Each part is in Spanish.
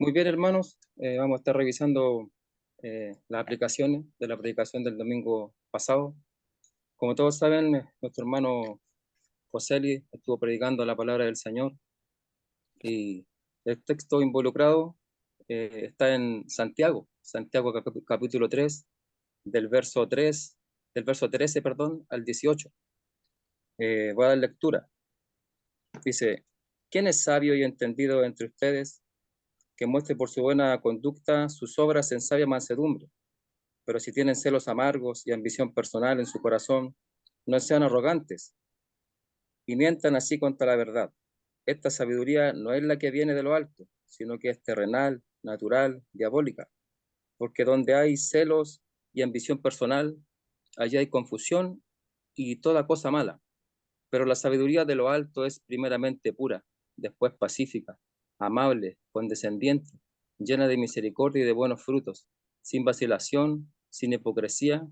Muy bien, hermanos. Vamos a estar revisando las aplicaciones de la predicación del domingo pasado. Como todos saben, nuestro hermano Joseli estuvo predicando la palabra del Señor y el texto involucrado está en Santiago, capítulo 3, del verso 13, perdón, al 18. Voy a dar lectura. Dice: ¿Quién es sabio y entendido entre ustedes, que muestre por su buena conducta sus obras en sabia mansedumbre? Pero si tienen celos amargos y ambición personal en su corazón, no sean arrogantes y mientan así contra la verdad. Esta sabiduría no es la que viene de lo alto, sino que es terrenal, natural, diabólica, porque donde hay celos y ambición personal, allí hay confusión y toda cosa mala. Pero la sabiduría de lo alto es primeramente pura, después pacífica, amable, condescendiente, llena de misericordia y de buenos frutos, sin vacilación, sin hipocresía,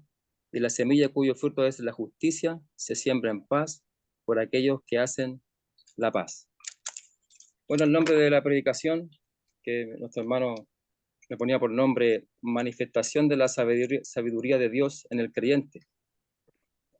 y la semilla cuyo fruto es la justicia se siembra en paz por aquellos que hacen la paz. Bueno, el nombre de la predicación, que nuestro hermano le ponía por nombre Manifestación de la sabiduría de Dios en el creyente.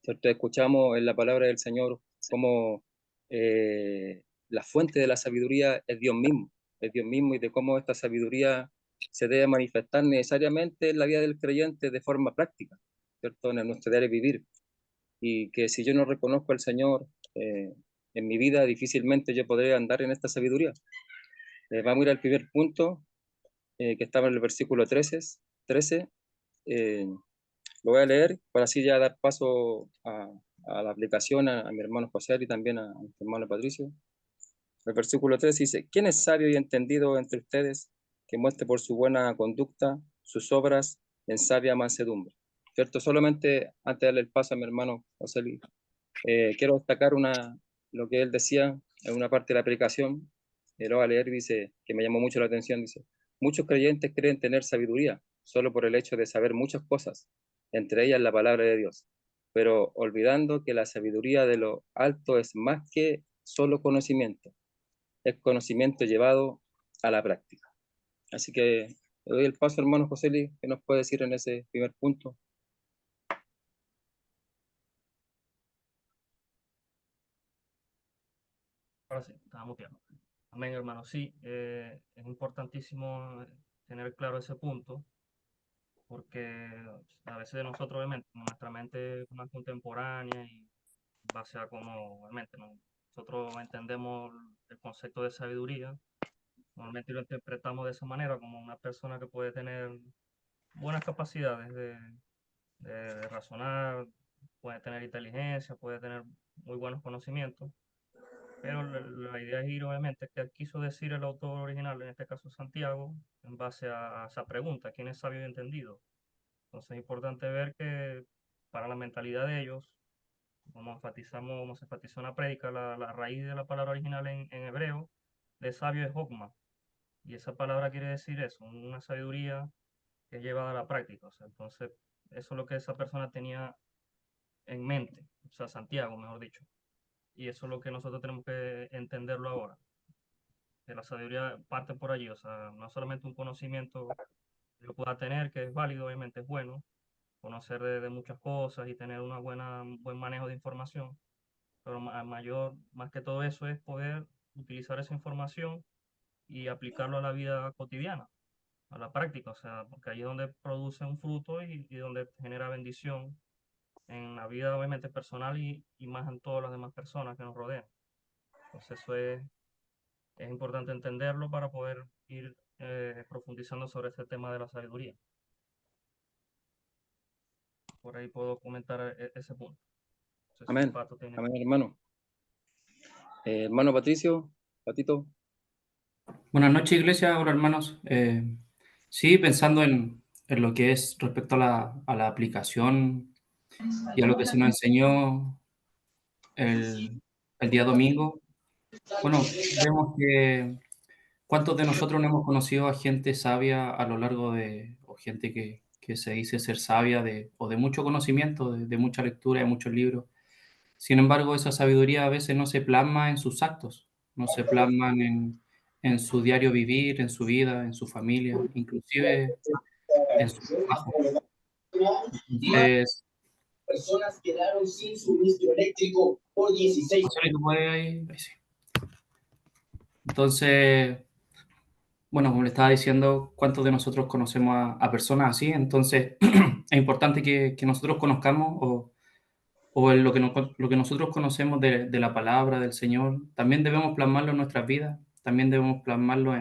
¿Cierto? Escuchamos en la palabra del Señor cómo la fuente de la sabiduría es Dios mismo, y de cómo esta sabiduría se debe manifestar necesariamente en la vida del creyente de forma práctica, ¿cierto? En nuestro diario vivir. Y que si yo no reconozco al Señor en mi vida, difícilmente yo podré andar en esta sabiduría. Vamos a ir al primer punto, que estaba en el versículo 13. eh, lo voy a leer para así ya dar paso a la aplicación a mi hermano José y también a mi hermano Patricio. El versículo 3 dice: ¿Quién es sabio y entendido entre ustedes, que muestre por su buena conducta sus obras en sabia mansedumbre? ¿Cierto? Solamente antes de darle el paso a mi hermano José Luis, quiero destacar lo que él decía en una parte de la aplicación. Lo voy a leer, dice, que me llamó mucho la atención. Dice: muchos creyentes creen tener sabiduría solo por el hecho de saber muchas cosas, entre ellas la palabra de Dios, pero olvidando que la sabiduría de lo alto es más que solo conocimiento, es conocimiento llevado a la práctica. Así que le doy el paso, hermano José Luis, ¿qué nos puede decir en ese primer punto? Ahora sí, estábamos bien. Amén, hermano. Sí, es importantísimo tener claro ese punto, porque a veces nosotros, obviamente, nuestra mente es más contemporánea y en base a cómo, obviamente, nosotros entendemos el concepto de sabiduría, normalmente lo interpretamos de esa manera, como una persona que puede tener buenas capacidades de razonar, puede tener inteligencia, puede tener muy buenos conocimientos. Pero la idea es ir, obviamente, que quiso decir el autor original, en este caso Santiago, en base a esa pregunta: ¿quién es sabio y entendido? Entonces es importante ver que para la mentalidad de ellos, como enfatizamos, como se enfatizó en la prédica, la raíz de la palabra original en hebreo de sabio es hokma, y esa palabra quiere decir eso, una sabiduría que es llevada a la práctica. O sea, entonces eso es lo que esa persona tenía en mente, o sea, Santiago, mejor dicho, y eso es lo que nosotros tenemos que entenderlo ahora, que la sabiduría parte por allí. O sea, no solamente un conocimiento que yo pueda tener, que es válido, obviamente es bueno, conocer de muchas cosas y tener un buen manejo de información, pero más que todo eso es poder utilizar esa información y aplicarlo a la vida cotidiana, a la práctica. O sea, porque ahí es donde produce un fruto y donde genera bendición en la vida, obviamente, personal y más en todas las demás personas que nos rodean. Entonces eso es importante entenderlo para poder ir profundizando sobre este tema de la sabiduría. Por ahí puedo comentar ese punto. No sé si Amén. Pato tiene. Amén, hermano. Hermano Patricio, Patito. Buenas noches, iglesia. Hola, hermanos. Sí, pensando en lo que es respecto a la aplicación y a lo que se nos enseñó el, el día domingo. Bueno, vemos que cuántos de nosotros no hemos conocido a gente sabia a lo largo o gente que se dice ser sabia o de mucho conocimiento, de mucha lectura, de muchos libros. Sin embargo, esa sabiduría a veces no se plasma en sus actos, no se plasman en su diario vivir, en su vida, en su familia, inclusive en su trabajo. Entonces, Personas quedaron sin suministro eléctrico por 16. José, ¿tú puedes ahí? Ahí sí. Entonces, bueno, como le estaba diciendo, ¿cuántos de nosotros conocemos a personas así? Entonces, es importante que nosotros conozcamos o en lo que nosotros conocemos de la palabra del Señor, también debemos plasmarlo en nuestras vidas, también debemos plasmarlo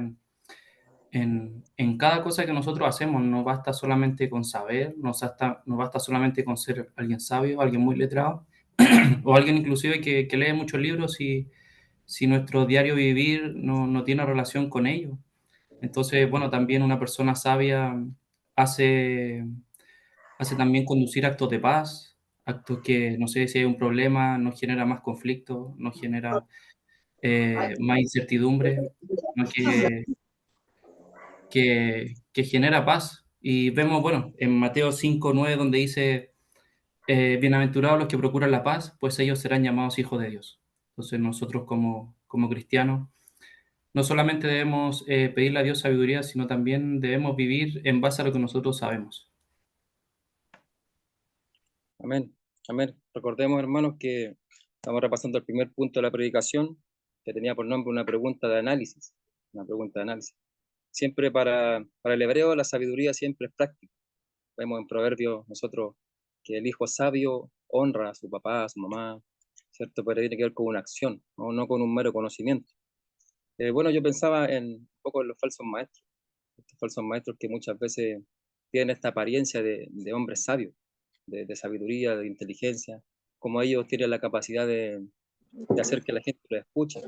en cada cosa que nosotros hacemos. No basta solamente con saber, no basta solamente con ser alguien sabio, alguien muy letrado, o alguien inclusive que lee muchos libros si nuestro diario vivir no tiene relación con ello. Entonces, bueno, también una persona sabia hace, hace también conducir actos de paz, actos que, no sé, si hay un problema, no genera más conflicto, no genera más incertidumbre, sino que genera paz. Y vemos, bueno, en Mateo 5:9, donde dice, bienaventurados los que procuran la paz, pues ellos serán llamados hijos de Dios. Entonces nosotros como cristianos no solamente debemos pedirle a Dios sabiduría, sino también debemos vivir en base a lo que nosotros sabemos. Amén. Amén. Recordemos, hermanos, que estamos repasando el primer punto de la predicación, que tenía por nombre una pregunta de análisis. Una pregunta de análisis. Siempre para el hebreo la sabiduría siempre es práctica. Vemos en Proverbios nosotros que el hijo sabio honra a su papá, a su mamá, ¿cierto? Pero tiene que ver con una acción, no con un mero conocimiento. Bueno, yo pensaba un poco en los falsos maestros, estos falsos maestros que muchas veces tienen esta apariencia de hombres sabios, de sabiduría, de inteligencia, como ellos tienen la capacidad de hacer que la gente los escuche,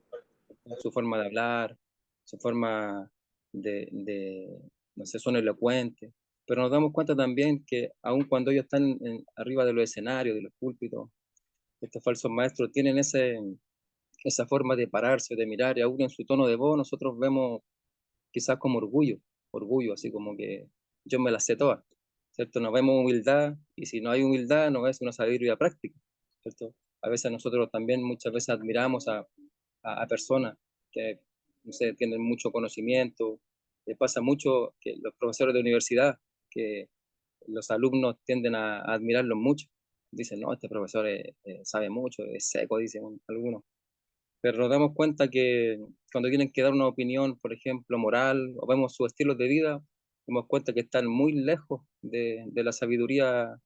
su forma de hablar, su forma de no sé, son elocuentes, pero nos damos cuenta también que aun cuando ellos están arriba de los escenarios, de los púlpitos, estos falsos maestros tienen esa forma de pararse, de mirar, y aún en su tono de voz nosotros vemos quizás como orgullo, así como que yo me las sé todas, ¿cierto? No vemos humildad, y si no hay humildad no es una sabiduría práctica, ¿cierto? A veces nosotros también muchas veces admiramos a personas que, no sé, tienen mucho conocimiento. Pasa mucho que los profesores de universidad, que los alumnos tienden a admirarlos mucho. Dicen, no, este profesor sabe mucho, es seco, dicen algunos. Pero nos damos cuenta que cuando tienen que dar una opinión, por ejemplo, moral, o vemos sus estilos de vida, nos damos cuenta que están muy lejos de la sabiduría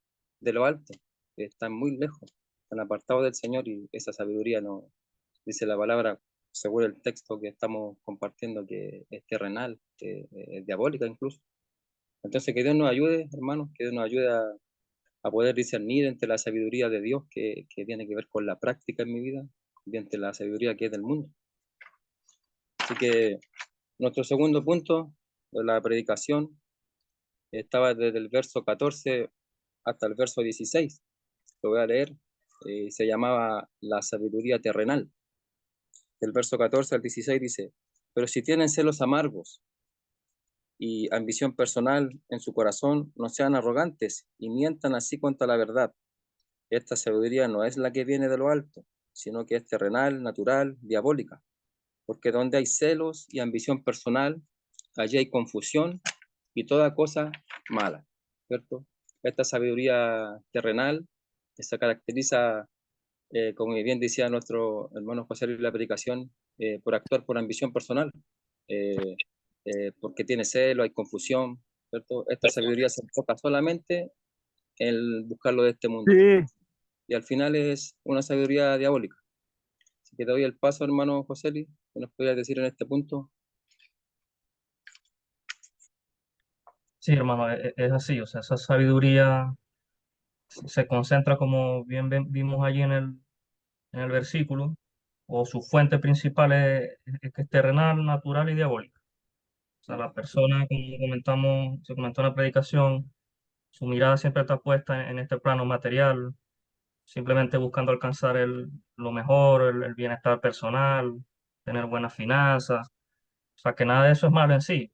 de lo alto, que están muy lejos, están apartados del Señor, y esa sabiduría no, dice la palabra, según el texto que estamos compartiendo, que es terrenal, que es diabólica incluso. Entonces, que Dios nos ayude, hermanos, que Dios nos ayude a poder discernir entre la sabiduría de Dios, que tiene que ver con la práctica en mi vida, y entre la sabiduría que es del mundo. Así que nuestro segundo punto de la predicación estaba desde el verso 14 hasta el verso 16. Lo voy a leer. Se llamaba la sabiduría terrenal. Del verso 14 al 16 dice, pero si tienen celos amargos y ambición personal en su corazón, no sean arrogantes y mientan así contra la verdad. Esta sabiduría no es la que viene de lo alto, sino que es terrenal, natural, diabólica. Porque donde hay celos y ambición personal, allí hay confusión y toda cosa mala, ¿cierto? Esta sabiduría terrenal se caracteriza, como bien decía nuestro hermano José en la predicación, por actuar por ambición personal, eh, porque tiene celo, hay confusión, ¿cierto? Esta sabiduría se enfoca solamente en buscar lo de este mundo. Sí, Y al final es una sabiduría diabólica. Así que te doy el paso, hermano José, ¿qué nos podrías decir en este punto? Sí, hermano, es así, o sea, esa sabiduría se concentra, como bien vimos allí en el versículo, o su fuente principal es que es terrenal, natural y diabólica. O sea, la persona, como comentamos, se comentó en la predicación, su mirada siempre está puesta en este plano material, simplemente buscando alcanzar lo mejor, el bienestar personal, tener buenas finanzas. O sea, que nada de eso es malo en sí.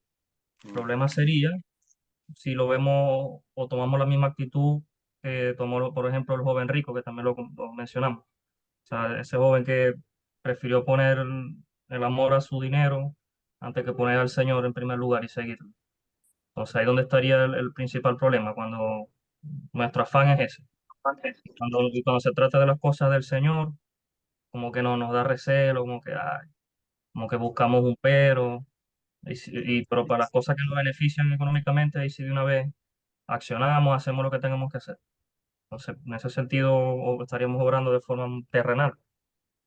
El problema sería si lo vemos o tomamos la misma actitud que tomó, por ejemplo, el joven rico, que también lo mencionamos. O sea, ese joven que prefirió poner el amor a su dinero antes que poner al Señor en primer lugar y seguirlo. Entonces ahí donde estaría el principal problema, cuando nuestro afán es ese. Y cuando se trata de las cosas del Señor, como que no nos da recelo, como que buscamos un pero, pero para las cosas que nos benefician económicamente, ahí sí de una vez accionamos, hacemos lo que tengamos que hacer. Entonces, en ese sentido, estaríamos obrando de forma terrenal.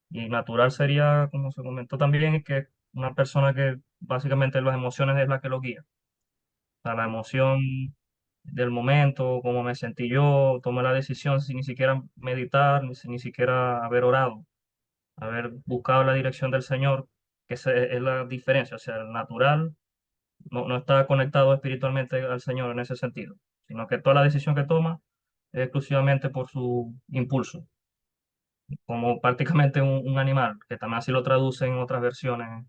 Y natural sería, como se comentó también, que una persona que básicamente las emociones es la que lo guía. O sea, la emoción del momento, cómo me sentí yo, tomé la decisión sin ni siquiera meditar, ni siquiera haber orado, haber buscado la dirección del Señor, que esa es la diferencia. O sea, el natural no está conectado espiritualmente al Señor en ese sentido, sino que toda la decisión que toma es exclusivamente por su impulso, como prácticamente un animal, que también así lo traduce en otras versiones.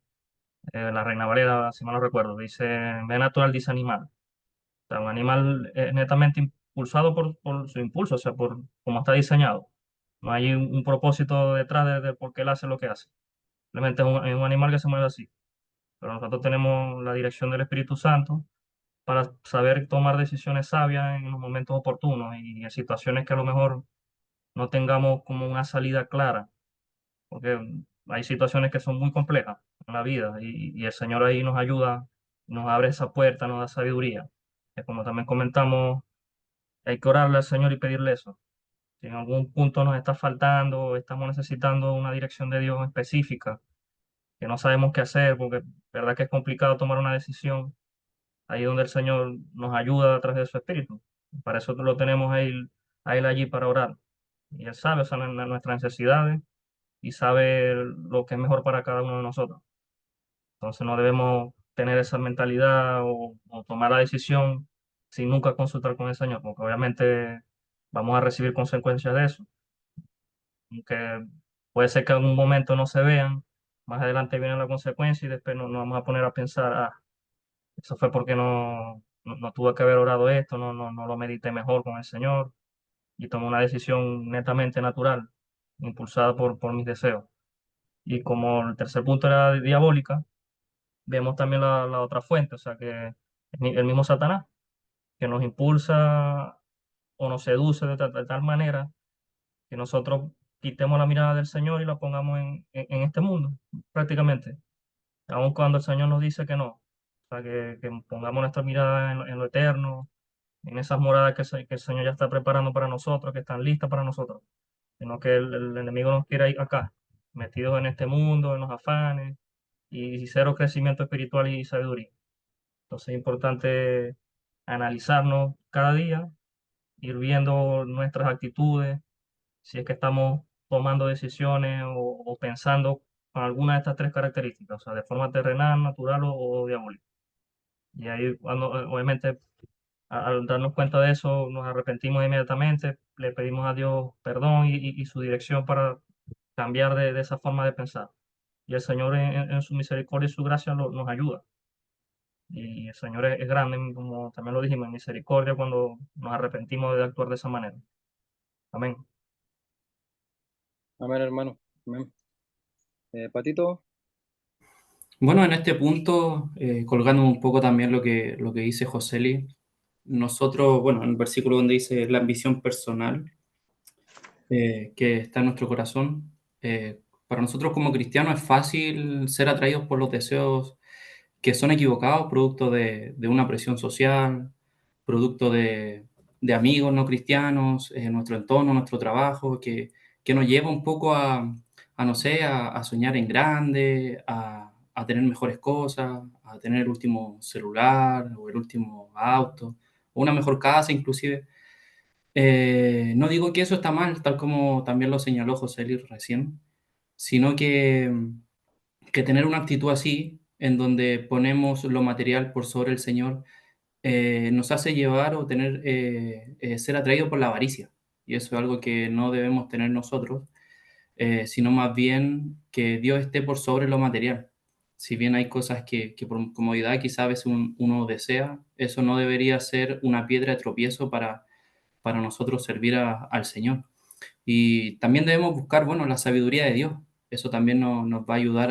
La Reina Valera, si mal no recuerdo, dice, ve natural, dice animal. O sea, un animal es netamente impulsado por su impulso, o sea, por cómo está diseñado. No hay un propósito detrás de por qué él hace lo que hace. Simplemente es un animal que se mueve así. Pero nosotros tenemos la dirección del Espíritu Santo para saber tomar decisiones sabias en los momentos oportunos y en situaciones que a lo mejor no tengamos como una salida clara, porque hay situaciones que son muy complejas en la vida y el Señor ahí nos ayuda, nos abre esa puerta, nos da sabiduría. Que como también comentamos, hay que orarle al Señor y pedirle eso. Si en algún punto nos está faltando, estamos necesitando una dirección de Dios específica, que no sabemos qué hacer, porque verdad que es complicado tomar una decisión, ahí donde el Señor nos ayuda a través de su Espíritu. Para eso lo tenemos a él allí para orar. Y Él sabe, o sea, nuestras necesidades y sabe lo que es mejor para cada uno de nosotros. Entonces no debemos tener esa mentalidad o tomar la decisión sin nunca consultar con el Señor, porque obviamente vamos a recibir consecuencias de eso. Aunque puede ser que en algún momento no se vean, más adelante viene la consecuencia y después nos vamos a poner a pensar, eso fue porque no tuve que haber orado esto, no lo medité mejor con el Señor y tomé una decisión netamente natural, impulsada por mis deseos. Y como el tercer punto era diabólica, vemos también la otra fuente, o sea que el mismo Satanás, que nos impulsa o nos seduce de tal manera que nosotros quitemos la mirada del Señor y la pongamos en este mundo, prácticamente, aun cuando el Señor nos dice que no. O sea, que pongamos nuestra mirada en lo eterno, en esas moradas que el Señor ya está preparando para nosotros, que están listas para nosotros, sino que el enemigo nos quiere ir acá, metidos en este mundo, en los afanes, y cero crecimiento espiritual y sabiduría. Entonces es importante analizarnos cada día, ir viendo nuestras actitudes, si es que estamos tomando decisiones o pensando con alguna de estas tres características, o sea, de forma terrenal, natural o diabólica. Y ahí, cuando, obviamente, al darnos cuenta de eso, nos arrepentimos inmediatamente, le pedimos a Dios perdón y su dirección para cambiar de esa forma de pensar. Y el Señor en su misericordia y su gracia nos ayuda. Y el Señor es grande, como también lo dijimos, en misericordia cuando nos arrepentimos de actuar de esa manera. Amén. Amén, hermano. Amén. Patito, Bueno, en este punto, colgando un poco también lo que dice Joseli, nosotros, bueno, en el versículo donde dice la ambición personal, que está en nuestro corazón, para nosotros como cristianos es fácil ser atraídos por los deseos que son equivocados, producto de una presión social, producto de amigos no cristianos, nuestro entorno, nuestro trabajo, que nos lleva un poco no sé, a soñar en grande, a tener mejores cosas, a tener el último celular o el último auto, o una mejor casa inclusive. No digo que eso está mal, tal como también lo señaló José Luis recién, sino que tener una actitud así, en donde ponemos lo material por sobre el Señor, nos hace llevar o ser atraídos por la avaricia. Y eso es algo que no debemos tener nosotros, sino más bien que Dios esté por sobre lo material. Si bien hay cosas que por comodidad quizás a veces uno desea, eso no debería ser una piedra de tropiezo para nosotros servir al Señor. Y también debemos buscar, bueno, la sabiduría de Dios. eso también nos va a ayudar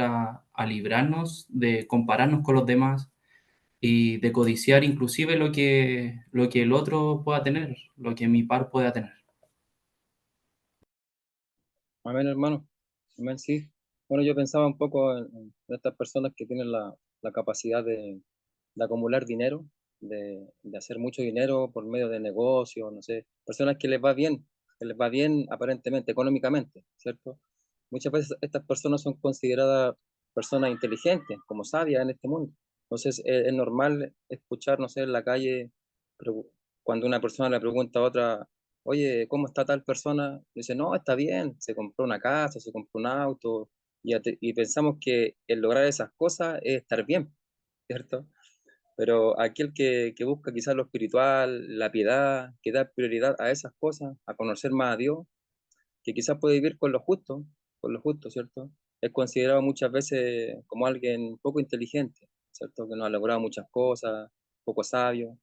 a librarnos de compararnos con los demás y de codiciar inclusive lo que el otro pueda tener, lo que mi par pueda tener. Amén, hermano. Amén, sí. Bueno, yo pensaba un poco en estas personas que tienen la capacidad de acumular dinero, de hacer mucho dinero por medio de negocios, no sé, personas que les va bien aparentemente, económicamente, ¿cierto? Muchas veces estas personas son consideradas personas inteligentes, como sabias en este mundo. Entonces es normal escuchar, no sé, en la calle, cuando una persona le pregunta a otra, oye, ¿cómo está tal persona? Dice, no, está bien, se compró una casa, se compró un auto, y pensamos que el lograr esas cosas es estar bien, ¿cierto? Pero aquel que busca quizás lo espiritual, la piedad, que da prioridad a esas cosas, a conocer más a Dios, que quizás puede vivir con lo justo, ¿cierto? Es considerado muchas veces como alguien poco inteligente, ¿cierto? Que no ha logrado muchas cosas, poco sabio,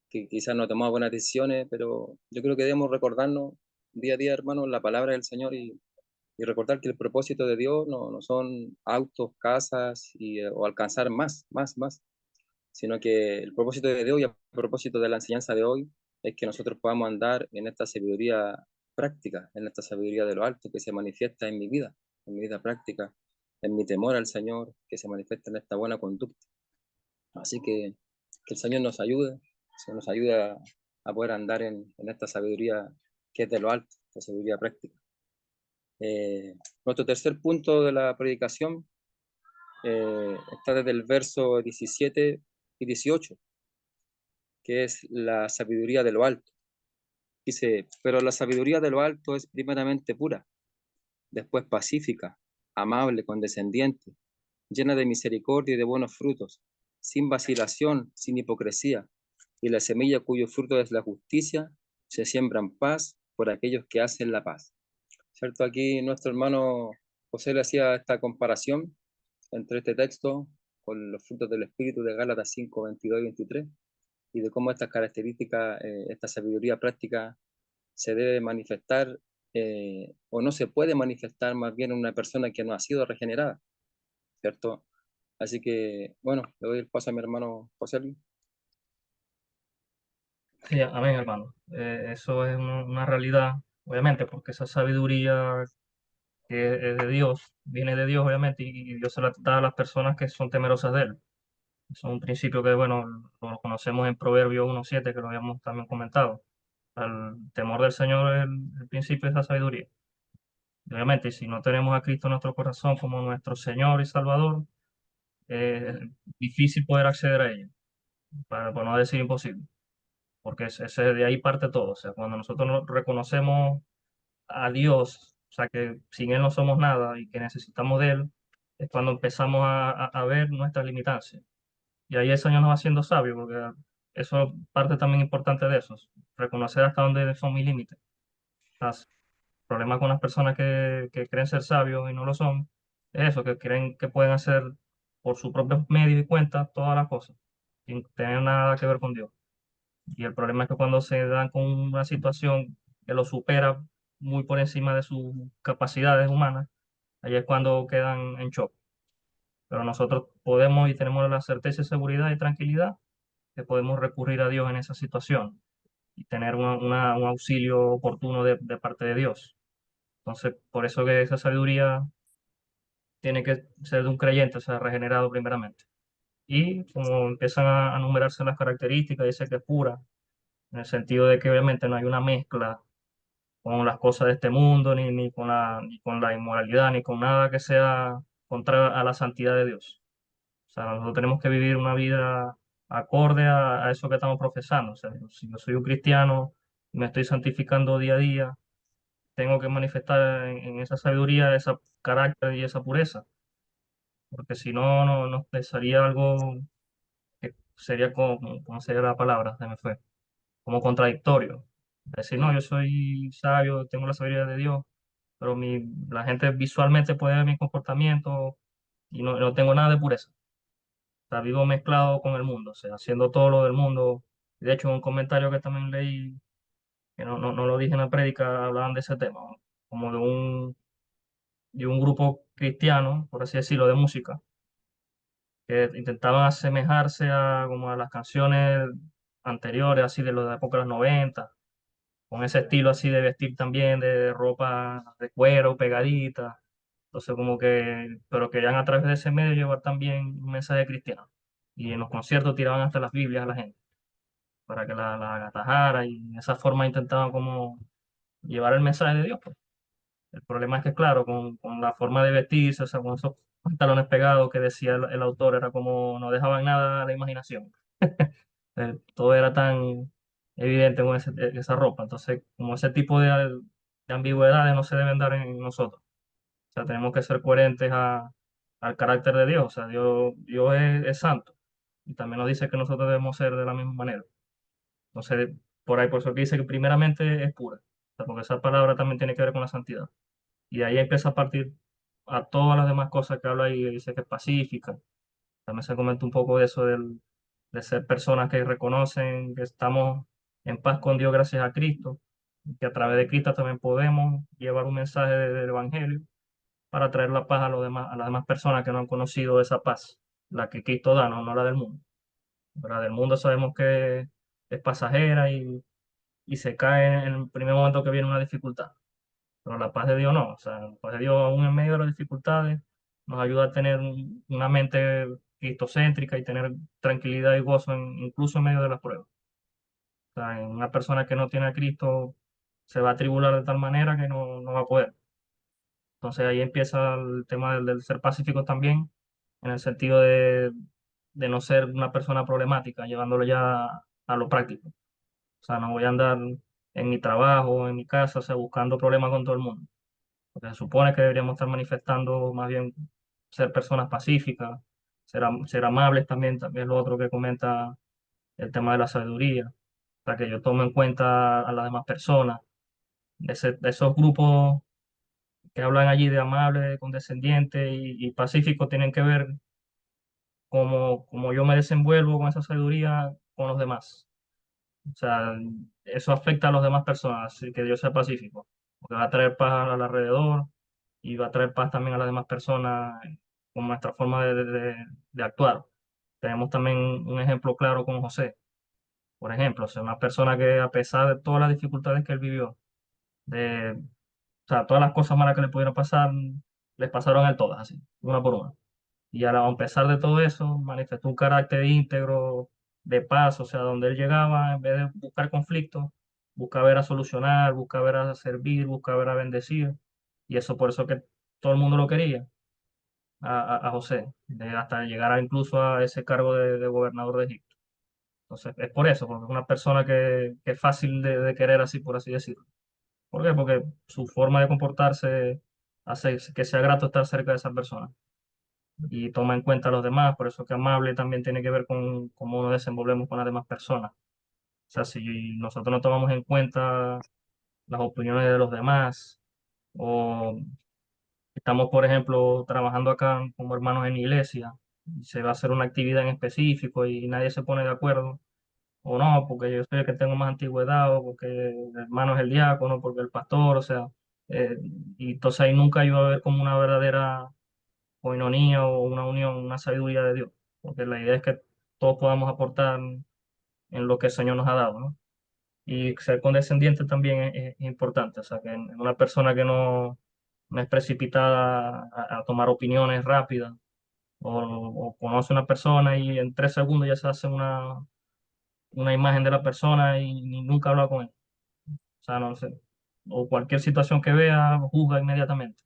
que quizás no ha tomado buenas decisiones, pero yo creo que debemos recordarnos día a día, hermanos, la palabra del Señor y recordar que el propósito de Dios no son autos, casas o alcanzar más, sino que el propósito de Dios y el propósito de la enseñanza de hoy es que nosotros podamos andar en esta sabiduría práctica, en esta sabiduría de lo alto que se manifiesta en mi vida práctica, en mi temor al Señor, que se manifiesta en esta buena conducta. Así que el Señor nos ayude, se nos ayuda a poder andar en esta sabiduría que es de lo alto, esta sabiduría práctica. Nuestro tercer punto de la predicación está desde el verso 17 y 18, que es la sabiduría de lo alto. Dice, pero la sabiduría de lo alto es primeramente pura, después pacífica, amable, condescendiente, llena de misericordia y de buenos frutos, sin vacilación, sin hipocresía, y la semilla cuyo fruto es la justicia, se siembra en paz por aquellos que hacen la paz. ¿Cierto? Aquí nuestro hermano José le hacía esta comparación entre este texto con los frutos del Espíritu de Gálatas 5, 22 y 23, y de cómo estas características, esta sabiduría práctica se debe manifestar o no se puede manifestar más bien en una persona que no ha sido regenerada, ¿cierto? Así que, bueno, le doy el paso a mi hermano José Luis. Sí, amén, hermano. Eso es una realidad, obviamente, porque esa sabiduría que es de Dios, viene de Dios, obviamente, y Dios se la da a las personas que son temerosas de Él. Es un principio que, bueno, lo conocemos en Proverbios 1:7, que lo habíamos también comentado. El temor del Señor es el principio de esa sabiduría. Y obviamente, si no tenemos a Cristo en nuestro corazón como nuestro Señor y Salvador, es difícil poder acceder a ella, por no decir imposible, porque de ahí parte todo. O sea, cuando nosotros reconocemos a Dios, o sea, que sin Él no somos nada y que necesitamos de Él, es cuando empezamos a ver nuestras limitancias. Y ahí el Señor nos va haciendo sabio, porque eso es parte también importante de eso, reconocer hasta dónde son mis límites. El problema con las personas que creen ser sabios y no lo son, es eso, que creen que pueden hacer por sus propios medios y cuentas todas las cosas, sin tener nada que ver con Dios. Y el problema es que cuando se dan con una situación que lo supera muy por encima de sus capacidades humanas, ahí es cuando quedan en shock. Pero nosotros podemos y tenemos la certeza y seguridad y tranquilidad que podemos recurrir a Dios en esa situación y tener un auxilio oportuno de parte de Dios. Entonces, por eso que esa sabiduría tiene que ser de un creyente, o sea, regenerado primeramente. Y como empiezan a numerarse las características, dice que es pura, en el sentido de que obviamente no hay una mezcla con las cosas de este mundo, ni con la inmoralidad, ni con nada que sea contra a la santidad de Dios. O sea, nosotros tenemos que vivir una vida acorde a eso que estamos profesando. O sea, si yo soy un cristiano y me estoy santificando día a día, tengo que manifestar en esa sabiduría, ese carácter y esa pureza, porque si no, nos sería algo que sería como, ¿cómo sería la palabra? Se me fue, como contradictorio. Decir, no, yo soy sabio, tengo la sabiduría de Dios, pero la gente visualmente puede ver mi comportamiento y no tengo nada de pureza. O sea, vivo mezclado con el mundo, o sea, haciendo todo lo del mundo. De hecho, un comentario que también leí, que no lo dije en la prédica, hablaban de ese tema, ¿no? Como de un grupo cristianos, por así decirlo, de música, que intentaban asemejarse a, como a las canciones anteriores, así de la época de los 90, con ese estilo así de vestir también, de ropa de cuero pegadita. Entonces, como que, pero querían a través de ese medio llevar también un mensaje cristiano. Y en los conciertos tiraban hasta las Biblias a la gente para que la agatajara y de esa forma intentaban como llevar el mensaje de Dios, pues. El problema es que, claro, con la forma de vestirse, o sea, con esos pantalones pegados que decía el autor, era como no dejaban nada a la imaginación. Todo era tan evidente con esa ropa. Entonces, como ese tipo de ambigüedades no se deben dar en nosotros. O sea, tenemos que ser coherentes al carácter de Dios. O sea, Dios es santo. Y también nos dice que nosotros debemos ser de la misma manera. Entonces, por ahí, por eso que dice que primeramente es pura. O sea, porque esa palabra también tiene que ver con la santidad. Y de ahí empieza a partir a todas las demás cosas que habla ahí. Dice que es pacífica. También se comenta un poco de eso de ser personas que reconocen que estamos en paz con Dios gracias a Cristo, y que a través de Cristo también podemos llevar un mensaje del Evangelio para traer la paz a los demás, a las demás personas que no han conocido esa paz, la que Cristo da, no la del mundo. La del mundo sabemos que es pasajera y se cae en el primer momento que viene una dificultad. Pero la paz de Dios no. O sea, la paz de Dios, aún en medio de las dificultades, nos ayuda a tener una mente cristocéntrica y tener tranquilidad y gozo incluso en medio de las pruebas. O sea, en una persona que no tiene a Cristo se va a tribular de tal manera que no va a poder. Entonces ahí empieza el tema del ser pacífico también, en el sentido de no ser una persona problemática, llevándolo ya a lo práctico. O sea, no voy a andar en mi trabajo, en mi casa, o sea, buscando problemas con todo el mundo. Porque se supone que deberíamos estar manifestando más bien ser personas pacíficas, ser amables también, también lo otro que comenta el tema de la sabiduría, para que yo tome en cuenta a las demás personas, de esos grupos que hablan allí de amable, condescendiente y pacífico, tienen que ver cómo yo me desenvuelvo con esa sabiduría con los demás. O sea, eso afecta a las demás personas, así que yo sea pacífico, porque va a traer paz al alrededor y va a traer paz también a las demás personas con nuestra forma de actuar. Tenemos también un ejemplo claro con José, por ejemplo, o sea, una persona que a pesar de todas las dificultades que él vivió, o sea, todas las cosas malas que le pudieron pasar, les pasaron a él todas, así, una por una. Y ahora, a pesar de todo eso, manifestó un carácter íntegro, de paz, o sea, donde él llegaba, en vez de buscar conflictos, buscaba ver a solucionar, buscaba ver a servir, buscaba ver a bendecir. Y eso por eso que todo el mundo lo quería, a José, hasta llegar incluso a ese cargo de gobernador de Egipto. Entonces, es por eso, porque es una persona que es fácil de querer así, por así decirlo. ¿Por qué? Porque su forma de comportarse hace que sea grato estar cerca de esa persona y toma en cuenta a los demás, por eso que amable también tiene que ver con cómo nos desenvolvemos con las demás personas. O sea, si nosotros no tomamos en cuenta las opiniones de los demás o estamos, por ejemplo, trabajando acá como hermanos en la iglesia y se va a hacer una actividad en específico y nadie se pone de acuerdo, o no, porque yo soy el que tengo más antigüedad, o porque el hermano es el diácono, porque el pastor, o sea, eh, y entonces ahí nunca iba a haber como una verdadera coinonía o una unión, una sabiduría de Dios, porque la idea es que todos podamos aportar en lo que el Señor nos ha dado, ¿no? Y ser condescendiente también es importante, o sea, que en una persona que no es precipitada a tomar opiniones rápidas, o conoce una persona y en 3 segundos ya se hace una imagen de la persona y ni nunca habla con él. O sea, no sé, o cualquier situación que vea, juzga inmediatamente.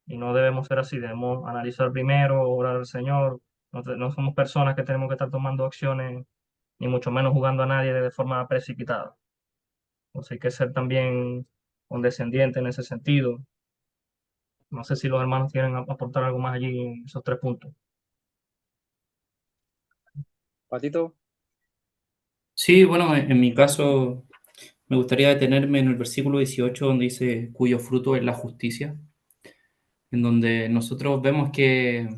Y no debemos ser así, debemos analizar primero, orar al Señor. No somos personas que tenemos que estar tomando acciones, ni mucho menos jugando a nadie de forma precipitada. Entonces hay que ser también condescendiente en ese sentido. No sé si los hermanos quieren aportar algo más allí en esos 3 puntos. Patito, Sí, bueno, en mi caso me gustaría detenerme en el versículo 18 donde dice cuyo fruto es la justicia, en donde nosotros vemos que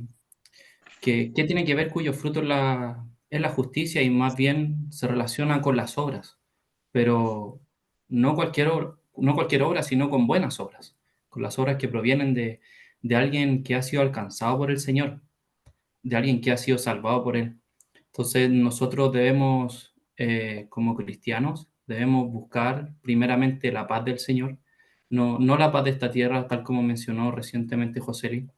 tiene que ver cuyo fruto es la justicia y más bien se relaciona con las obras, pero no cualquier obra, sino con buenas obras, con las obras que provienen de alguien que ha sido alcanzado por el Señor, de alguien que ha sido salvado por Él. Entonces nosotros debemos, como cristianos, debemos buscar primeramente la paz del Señor, no la paz de esta tierra, tal como mencionó recientemente José Luis,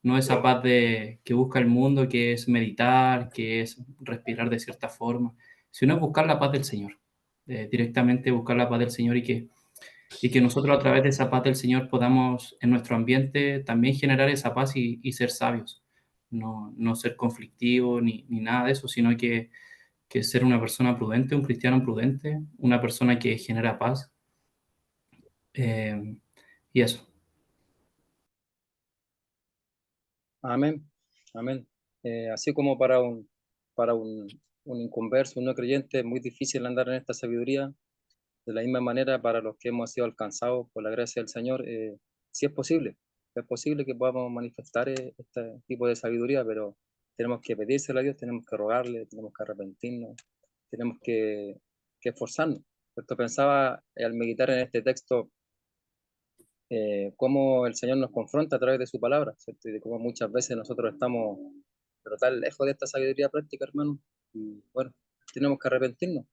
no esa paz que busca el mundo, que es meditar, que es respirar de cierta forma, sino buscar la paz del Señor, directamente buscar la paz del Señor y que nosotros a través de esa paz del Señor podamos en nuestro ambiente también generar esa paz y ser sabios, no ser conflictivos ni nada de eso, sino que ser una persona prudente, un cristiano prudente, una persona que genera paz. Y eso. Amén, amén. Así como para un inconverso, un no creyente, es muy difícil andar en esta sabiduría. De la misma manera, para los que hemos sido alcanzados por la gracia del Señor, sí es posible que podamos manifestar este tipo de sabiduría, pero tenemos que pedírsela a Dios, tenemos que rogarle, tenemos que arrepentirnos, tenemos que esforzarnos. Esto pensaba al meditar en este texto, cómo el Señor nos confronta a través de su palabra, ¿cierto? Y de cómo muchas veces nosotros estamos, pero tan lejos de esta sabiduría práctica, hermano. Y bueno, tenemos que arrepentirnos,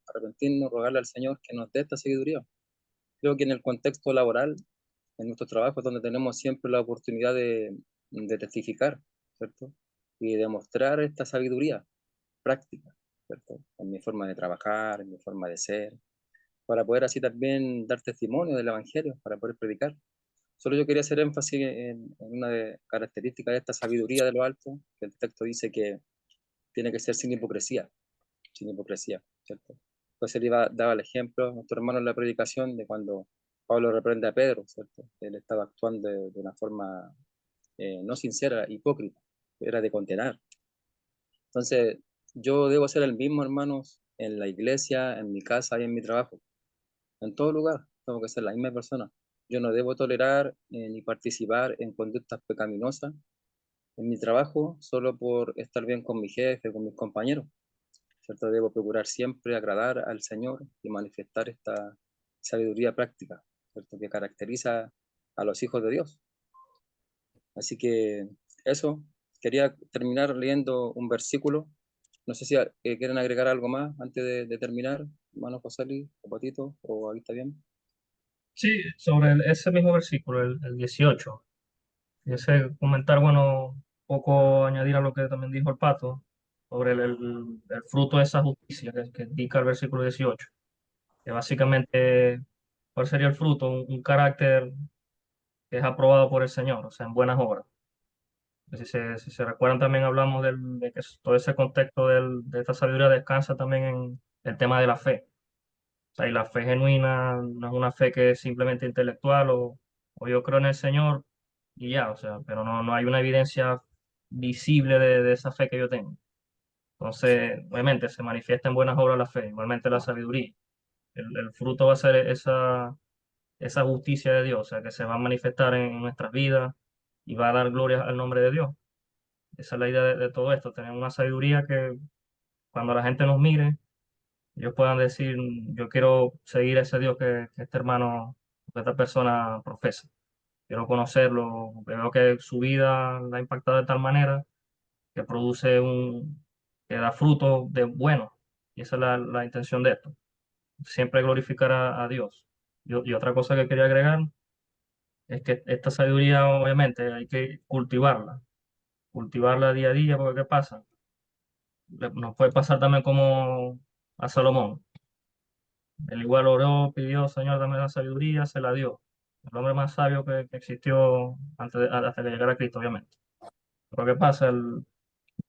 rogarle al Señor que nos dé esta sabiduría. Creo que en el contexto laboral, en nuestros trabajos, donde tenemos siempre la oportunidad de testificar, ¿cierto? Y de mostrar esta sabiduría práctica, ¿cierto? En mi forma de trabajar, en mi forma de ser, para poder así también dar testimonio del Evangelio, para poder predicar. Solo yo quería hacer énfasis en una característica de esta sabiduría de lo alto, que el texto dice que tiene que ser sin hipocresía, ¿cierto? Entonces él daba el ejemplo, nuestro hermano en la predicación, de cuando Pablo reprende a Pedro, ¿cierto? Él estaba actuando de una forma no sincera, hipócrita, era de condenar. Entonces, yo debo ser el mismo, hermanos, en la iglesia, en mi casa y en mi trabajo. En todo lugar, tengo que ser la misma persona. Yo no debo tolerar ni participar en conductas pecaminosas en mi trabajo solo por estar bien con mi jefe, con mis compañeros, ¿cierto? Debo procurar siempre agradar al Señor y manifestar esta sabiduría práctica, ¿cierto? Que caracteriza a los hijos de Dios. Así que eso, quería terminar leyendo un versículo. No sé si quieren agregar algo más antes de terminar, hermano José Luis, o Patito, o ahí está bien. Sí, sobre ese mismo versículo, el 18. Y ese comentar, bueno, un poco añadir a lo que también dijo el Pato, sobre el fruto de esa justicia que indica el versículo 18, que básicamente, ¿cuál sería el fruto? Un carácter que es aprobado por el Señor, o sea, en buenas obras. Si se recuerdan, también hablamos de que todo ese contexto de esta sabiduría descansa también en el tema de la fe. O sea, y la fe genuina no es una fe que es simplemente intelectual o yo creo en el Señor y ya, o sea, pero no hay una evidencia visible de esa fe que yo tengo. Entonces, obviamente, se manifiesta en buenas obras la fe, igualmente la sabiduría. El fruto va a ser esa justicia de Dios, o sea, que se va a manifestar en nuestras vidas y va a dar gloria al nombre de Dios. Esa es la idea de todo esto, tener una sabiduría que cuando la gente nos mire, ellos puedan decir, yo quiero seguir a ese Dios que este hermano, que esta persona profesa. Quiero conocerlo, veo que su vida la ha impactado de tal manera que que da fruto de bueno. Y esa es la intención de esto. Siempre glorificar a Dios. Y otra cosa que quería agregar es que esta sabiduría, obviamente, hay que cultivarla día a día, porque ¿qué pasa? Nos puede pasar también como a Salomón. Él igual oró, pidió, Señor, dame la sabiduría, se la dio. El hombre más sabio que existió hasta que llegara Cristo, obviamente. Pero ¿qué pasa? Él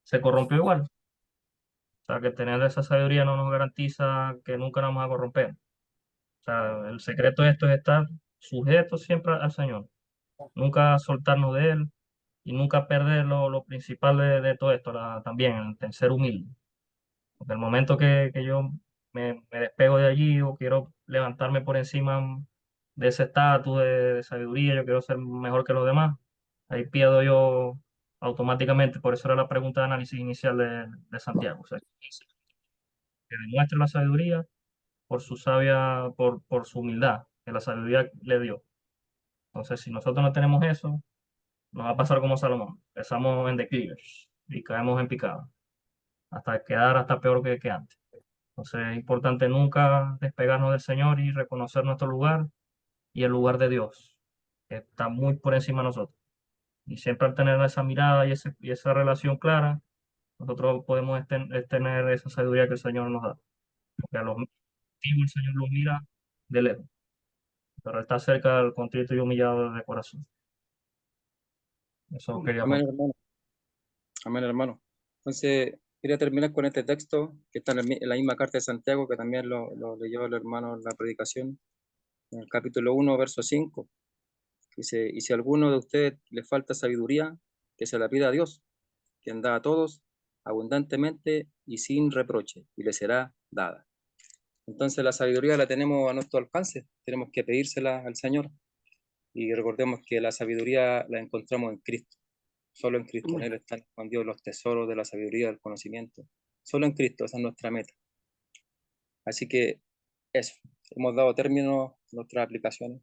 se corrompió igual. O sea, que tener esa sabiduría no nos garantiza que nunca nos vamos a corromper. O sea, el secreto de esto es estar sujetos siempre al Señor. Nunca soltarnos de Él y nunca perder lo principal de todo esto, también el ser humilde. Porque el momento que yo me despego de allí o quiero levantarme por encima de ese estatus de sabiduría, yo quiero ser mejor que los demás, ahí pierdo yo automáticamente. Por eso era la pregunta de análisis inicial de Santiago. O sea, que demuestre la sabiduría por su humildad, que la sabiduría le dio. Entonces, si nosotros no tenemos eso, nos va a pasar como Salomón. Empezamos en declive y caemos en picado, hasta quedar hasta peor que antes. Entonces es importante nunca despegarnos del Señor y reconocer nuestro lugar y el lugar de Dios, que está muy por encima de nosotros. Y siempre al tener esa mirada y esa relación clara, nosotros podemos tener esa sabiduría que el Señor nos da. Porque a los antiguos el Señor los mira de lejos, pero está cerca del contrito y humillado de corazón. Eso quería Amén, contar. hermano. Amén, hermano. Entonces, quería terminar con este texto que está en la misma carta de Santiago, que también lo leyó el hermano en la predicación, en el capítulo 1, verso 5. Dice, y si a alguno de ustedes le falta sabiduría, que se la pida a Dios, quien da a todos abundantemente y sin reproche, y le será dada. Entonces la sabiduría la tenemos a nuestro alcance, tenemos que pedírsela al Señor. Y recordemos que la sabiduría la encontramos en Cristo, solo en Cristo. En Él están escondidos los tesoros de la sabiduría, del conocimiento. Solo en Cristo, esa es nuestra meta. Así que eso, hemos dado término a nuestras aplicaciones.